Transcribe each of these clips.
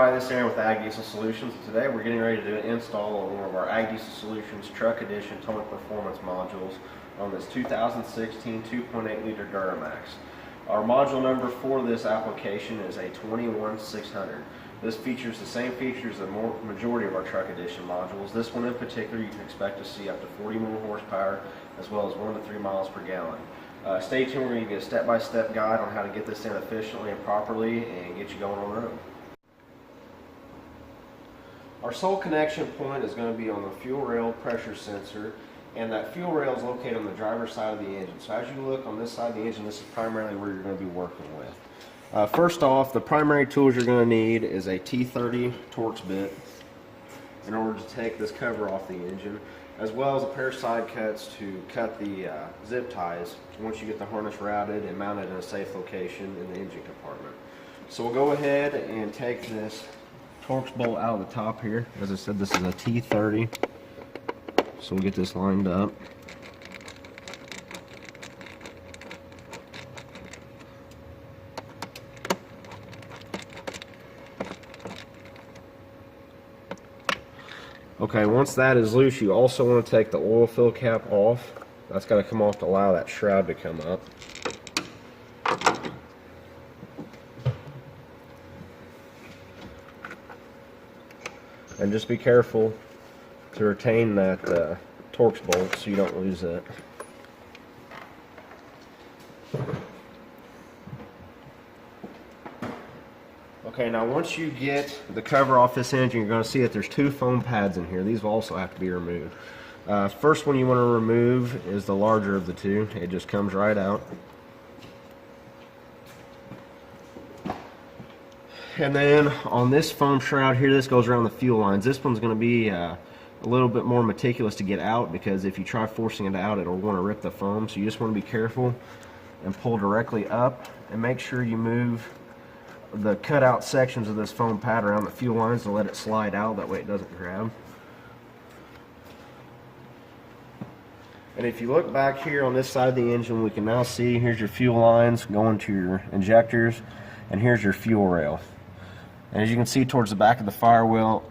everybody, this is Aaron with Ag Diesel Solutions. Today we're getting ready to do an install on one of our Ag Diesel Solutions Truck Edition Towing Performance modules on this 2016 2.8 liter Duramax. Our module number for this application is a 21600. This features the same features as the majority of our Truck Edition modules. This one in particular, you can expect to see up to 40 more horsepower as well as 1 to 3 miles per gallon. Stay tuned, we're going to get a step-by-step guide on how to get this in efficiently and properly and get you going on the road. Our sole connection point is going to be on the fuel rail pressure sensor, and that fuel rail is located on the driver's side of the engine. So as you look on this side of the engine, this is primarily where you're going to be working with. First off, the primary tools you're going to need is a T30 Torx bit in order to take this cover off the engine, as well as a pair of side cuts to cut the zip ties once you get the harness routed and mounted in a safe location in the engine compartment. So we'll go ahead and take this Torx bolt out of the top here. As I said, this is a T30, so we'll get this lined up. Okay, once that is loose, you also want to take the oil fill cap off. That's got to come off to allow that shroud to come up. And just be careful to retain that Torx bolt so you don't lose it. Okay, now once you get the cover off this engine, you're going to see that there's 2 foam pads in here. These will also have to be removed. First one you want to remove is the larger of the 2. It just comes right out. And then on this foam shroud here, this goes around the fuel lines. This one's going to be a little bit more meticulous to get out, because if you try forcing it out, it'll want to rip the foam. So you just want to be careful and pull directly up, and make sure you move the cutout sections of this foam pad around the fuel lines to let it slide out. That way it doesn't grab. And if you look back here on this side of the engine, we can now see here's your fuel lines going to your injectors, and here's your fuel rail. And as you can see towards the back of the firewall,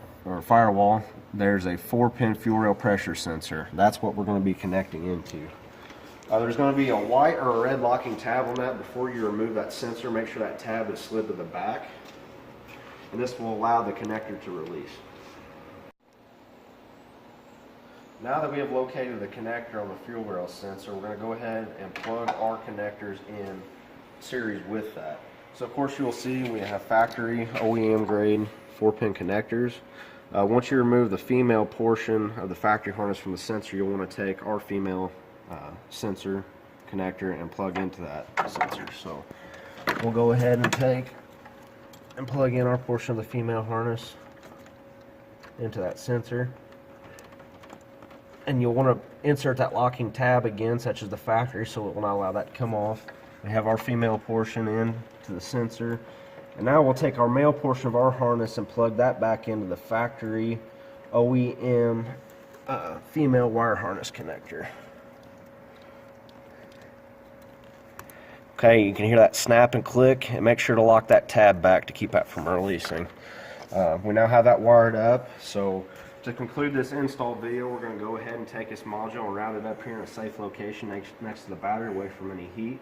there's a 4-pin fuel rail pressure sensor. That's what we're going to be connecting into. There's going to be a white or a red locking tab on that. Before you remove that sensor, make sure that tab is slid to the back, and this will allow the connector to release. Now that we have located the connector on the fuel rail sensor, we're going to go ahead and plug our connectors in series with that. So of course you'll see we have factory OEM grade 4-pin connectors. Once you remove the female portion of the factory harness from the sensor, you'll want to take our female sensor connector and plug into that sensor. So we'll go ahead and take and plug in our portion of the female harness into that sensor, and you'll want to insert that locking tab again, such as the factory, so it will not allow that to come off. We have our female portion in to the sensor, and now we'll take our male portion of our harness and plug that back into the factory OEM female wire harness connector. Okay, you can hear that snap and click, and make sure to lock that tab back to keep that from releasing. We now have that wired up, so to conclude this install video, we're going to go ahead and take this module and route it up here in a safe location next to the battery, away from any heat.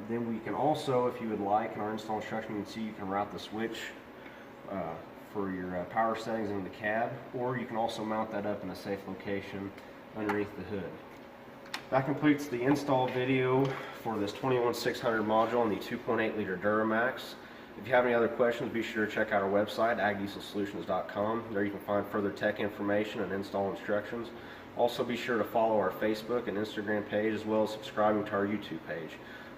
Then we can also, if you would like, in our install instruction, you can see you can route the switch for your power settings into the cab, or you can also mount that up in a safe location underneath the hood. That completes the install video for this 21600 module on the 2.8 liter Duramax. If you have any other questions, be sure to check out our website, agdieselsolutions.com. There you can find further tech information and install instructions. Also be sure to follow our Facebook and Instagram page, as well as subscribing to our YouTube page.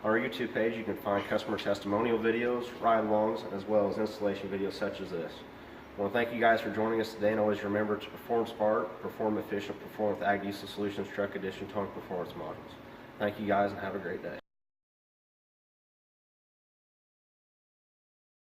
On our YouTube page you can find customer testimonial videos, ride-alongs, as well as installation videos such as this. I want to thank you guys for joining us today, and always remember to perform smart, perform efficient, perform with Ag Diesel Solutions Truck Edition Towing Performance modules. Thank you guys, and have a great day.